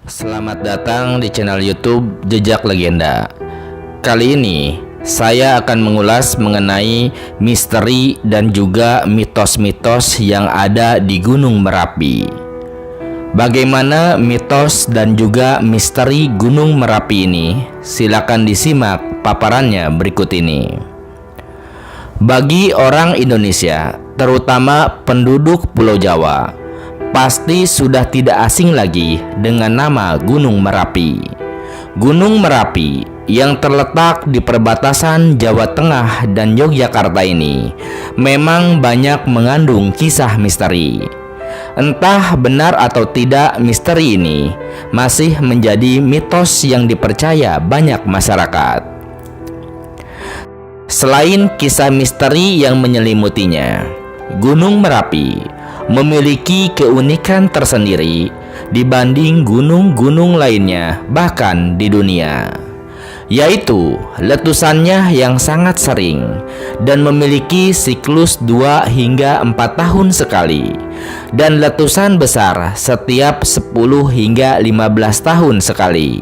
Selamat datang di channel YouTube Jejak Legenda. Kali ini saya akan mengulas mengenai misteri dan juga mitos-mitos yang ada di Gunung Merapi. Bagaimana mitos dan juga misteri Gunung Merapi ini? Silakan disimak paparannya berikut ini. Bagi orang Indonesia, terutama penduduk Pulau Jawa, pasti sudah tidak asing lagi dengan nama Gunung Merapi. Gunung Merapi yang terletak di perbatasan Jawa Tengah dan Yogyakarta ini memang banyak mengandung kisah misteri. Entah benar atau tidak, misteri ini masih menjadi mitos yang dipercaya banyak masyarakat. Selain kisah misteri yang menyelimutinya, Gunung Merapi memiliki keunikan tersendiri dibanding gunung-gunung lainnya bahkan di dunia, yaitu letusannya yang sangat sering dan memiliki siklus 2 hingga 4 tahun sekali, dan letusan besar setiap 10 hingga 15 tahun sekali.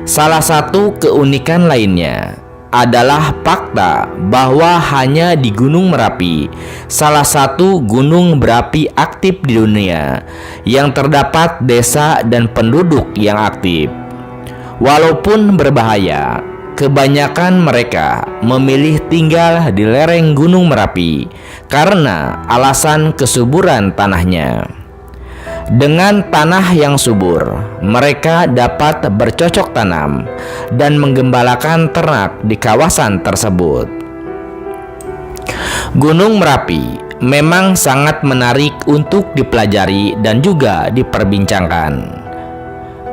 Salah satu keunikan lainnya adalah fakta bahwa hanya di Gunung Merapi, salah satu gunung berapi aktif di dunia, yang terdapat desa dan penduduk yang aktif. Walaupun berbahaya, kebanyakan mereka memilih tinggal di lereng Gunung Merapi karena alasan kesuburan tanahnya. Dengan tanah yang subur, mereka dapat bercocok tanam dan menggembalakan ternak di kawasan tersebut. Gunung Merapi memang sangat menarik untuk dipelajari dan juga diperbincangkan.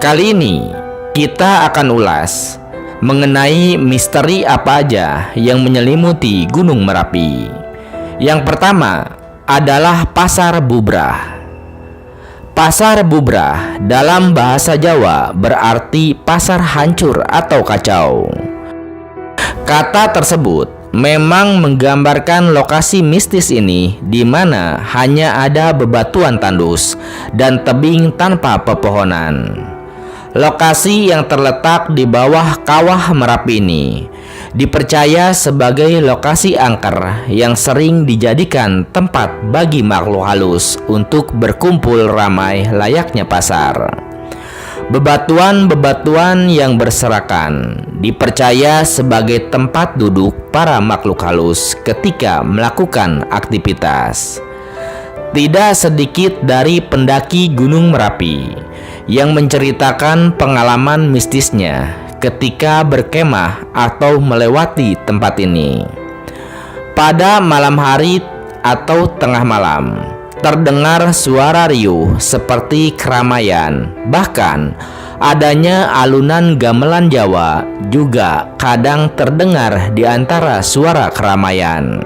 Kali ini kita akan ulas mengenai misteri apa aja yang menyelimuti Gunung Merapi. Yang pertama adalah Pasar Bubrah. Pasar Bubrah dalam bahasa Jawa berarti pasar hancur atau kacau. Kata tersebut memang menggambarkan lokasi mistis ini di mana hanya ada bebatuan tandus dan tebing tanpa pepohonan. Lokasi yang terletak di bawah kawah Merapi ini dipercaya sebagai lokasi angker yang sering dijadikan tempat bagi makhluk halus untuk berkumpul ramai layaknya pasar. Bebatuan-bebatuan yang berserakan dipercaya sebagai tempat duduk para makhluk halus ketika melakukan aktivitas. Tidak sedikit dari pendaki Gunung Merapi yang menceritakan pengalaman mistisnya ketika berkemah atau melewati tempat ini. Pada malam hari atau tengah malam, terdengar suara riuh seperti keramaian, bahkan adanya alunan gamelan Jawa juga kadang terdengar di antara suara keramaian.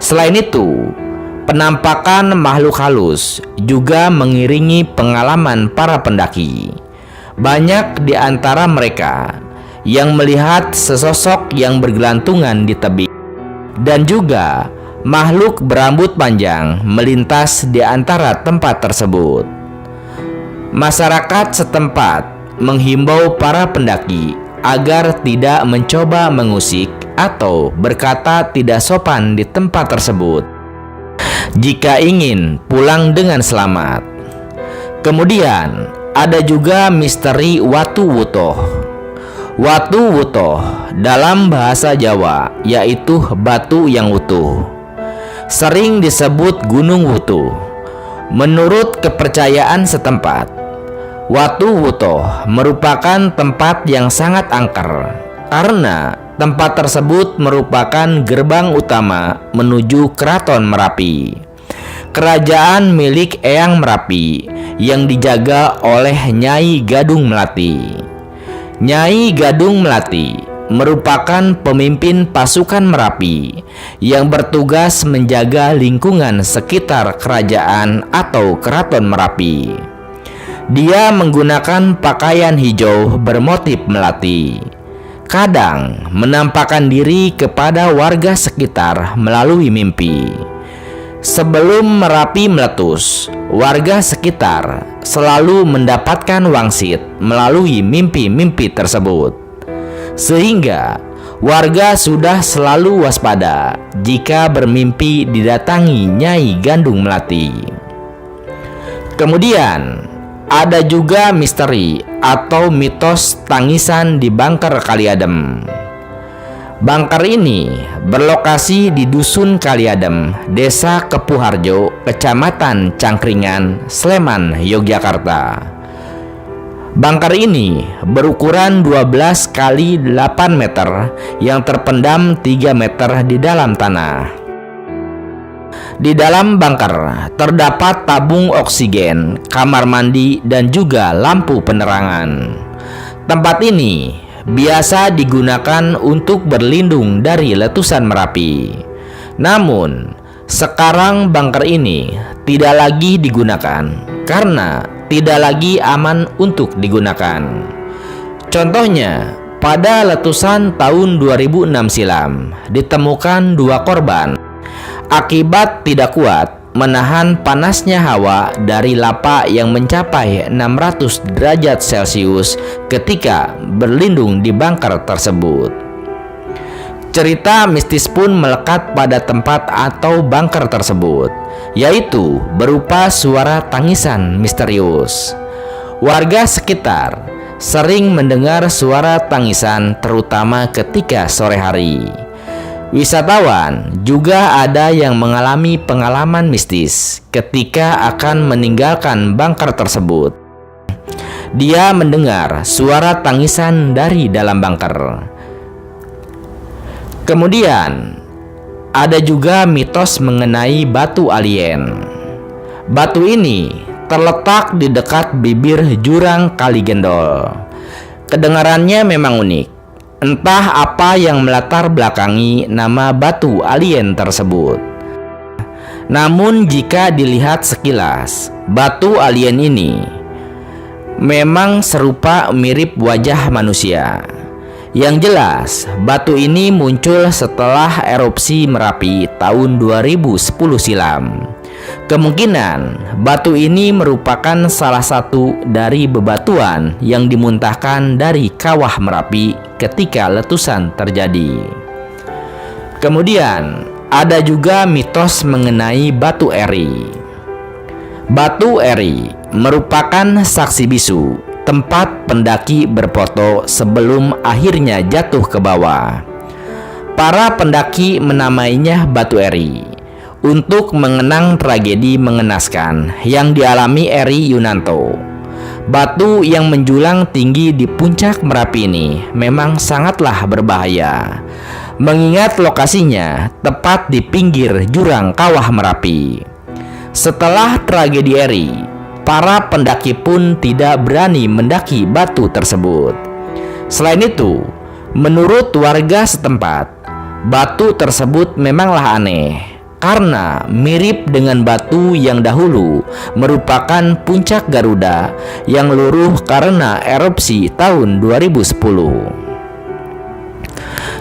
Selain itu, penampakan makhluk halus juga mengiringi pengalaman para pendaki. Banyak di antara mereka yang melihat sesosok yang bergelantungan di tebing, dan juga makhluk berambut panjang melintas di antara tempat tersebut. Masyarakat setempat menghimbau para pendaki agar tidak mencoba mengusik atau berkata tidak sopan di tempat tersebut jika ingin pulang dengan selamat. Kemudian ada juga misteri Watu Wutoh. Watu Wutoh dalam bahasa Jawa yaitu batu yang utuh, sering disebut Gunung Wutu. Menurut kepercayaan setempat, Watu Wutoh merupakan tempat yang sangat angker karena tempat tersebut merupakan gerbang utama menuju Keraton Merapi, kerajaan milik Eyang Merapi yang dijaga oleh Nyai Gadung Melati. Nyai Gadung Melati merupakan pemimpin pasukan Merapi yang bertugas menjaga lingkungan sekitar kerajaan atau Keraton Merapi. Dia menggunakan pakaian hijau bermotif melati. Kadang menampakkan diri kepada warga sekitar melalui mimpi. Sebelum Merapi meletus, warga sekitar selalu mendapatkan wangsit melalui mimpi-mimpi tersebut. Sehingga warga sudah selalu waspada jika bermimpi didatangi Nyai Gandung Melati. Kemudian ada juga misteri atau mitos tangisan di Bangker Kaliadem. Bangker ini berlokasi di Dusun Kaliadem, Desa Kepuharjo, Kecamatan Cangkringan, Sleman, Yogyakarta. Bangker ini berukuran 12 kali 8 meter yang terpendam 3 meter di dalam tanah. Di dalam bangker terdapat tabung oksigen, kamar mandi, dan juga lampu penerangan. Tempat ini biasa digunakan untuk berlindung dari letusan Merapi. Namun, sekarang bangker ini tidak lagi digunakan karena tidak lagi aman untuk digunakan. Contohnya, pada letusan tahun 2006 silam ditemukan 2 korban akibat tidak kuat menahan panasnya hawa dari lapa yang mencapai 600 derajat Celcius ketika berlindung di bangker tersebut. Cerita mistis pun melekat pada tempat atau bangker tersebut, yaitu berupa suara tangisan misterius. Warga sekitar sering mendengar suara tangisan terutama ketika sore hari. Wisatawan juga ada yang mengalami pengalaman mistis ketika akan meninggalkan bangker tersebut. Dia mendengar suara tangisan dari dalam bangker. Kemudian, ada juga mitos mengenai batu alien. Batu ini terletak di dekat bibir jurang Kali Gendol. Kedengarannya memang unik. Entah apa yang melatar belakangi nama batu alien tersebut. Namun jika dilihat sekilas, batu alien ini memang serupa mirip wajah manusia. Yang jelas, batu ini muncul setelah erupsi Merapi tahun 2010 silam. Kemungkinan batu ini merupakan salah satu dari bebatuan yang dimuntahkan dari kawah Merapi ketika letusan terjadi. Kemudian ada juga mitos mengenai Batu Eri. Batu Eri merupakan saksi bisu, tempat pendaki berfoto sebelum akhirnya jatuh ke bawah. Para pendaki menamainya Batu Eri untuk mengenang tragedi mengenaskan yang dialami Eri Yunanto. Batu yang menjulang tinggi di puncak Merapi ini memang sangatlah berbahaya, mengingat lokasinya tepat di pinggir jurang kawah Merapi. Setelah tragedi Eri, para pendaki pun tidak berani mendaki batu tersebut. Selain itu, menurut warga setempat, batu tersebut memanglah aneh karena mirip dengan batu yang dahulu merupakan puncak Garuda yang luruh karena erupsi tahun 2010.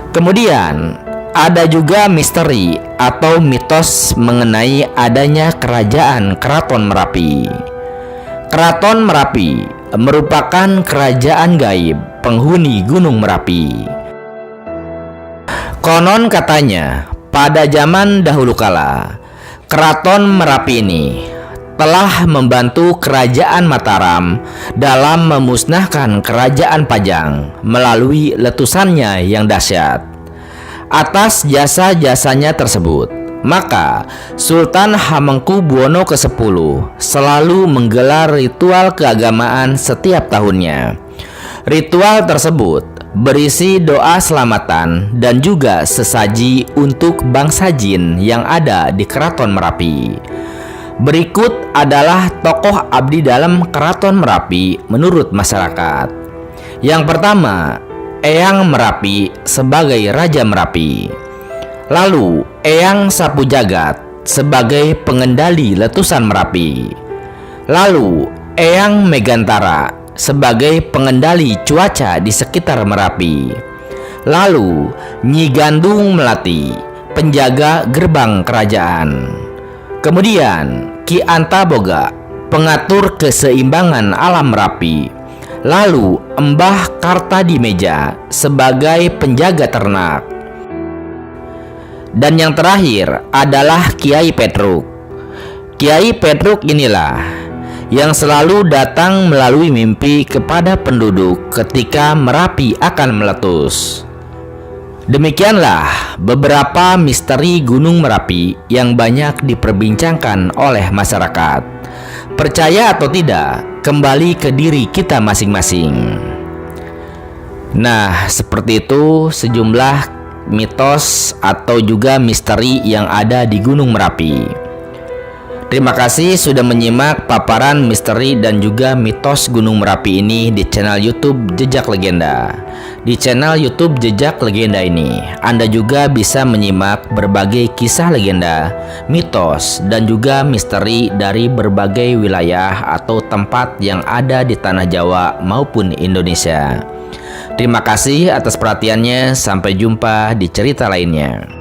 Kemudian ada juga misteri atau mitos mengenai adanya kerajaan Keraton Merapi. Keraton Merapi merupakan kerajaan gaib penghuni Gunung Merapi. Konon katanya, pada zaman dahulu kala, Keraton Merapi ini telah membantu Kerajaan Mataram dalam memusnahkan Kerajaan Pajang melalui letusannya yang dahsyat. Atas jasa-jasanya tersebut, maka Sultan Hamengkubuwono ke-10 selalu menggelar ritual keagamaan setiap tahunnya. Ritual tersebut berisi doa selamatan dan juga sesaji untuk bangsa jin yang ada di Keraton Merapi. Berikut adalah tokoh abdi dalam Keraton Merapi menurut masyarakat. Yang pertama, Eyang Merapi sebagai Raja Merapi. Lalu, Eyang Sapu Jagat sebagai pengendali letusan Merapi. Lalu, Eyang Megantara sebagai pengendali cuaca di sekitar Merapi. Lalu, Nyi Gandung Melati, penjaga gerbang kerajaan. Kemudian Ki Antaboga, pengatur keseimbangan alam Merapi. Lalu Mbah Kartadimeja sebagai penjaga ternak. Dan yang terakhir adalah Kiai Petruk. Kiai Petruk inilah yang selalu datang melalui mimpi kepada penduduk ketika Merapi akan meletus. Demikianlah beberapa misteri Gunung Merapi yang banyak diperbincangkan oleh masyarakat. Percaya atau tidak, kembali ke diri kita masing-masing. Nah, seperti itu sejumlah mitos atau juga misteri yang ada di Gunung Merapi. Terima kasih sudah menyimak paparan misteri dan juga mitos Gunung Merapi ini di channel YouTube Jejak Legenda. Di channel YouTube Jejak Legenda ini, Anda juga bisa menyimak berbagai kisah legenda, mitos, dan juga misteri dari berbagai wilayah atau tempat yang ada di tanah Jawa maupun Indonesia. Terima kasih atas perhatiannya. Sampai jumpa di cerita lainnya.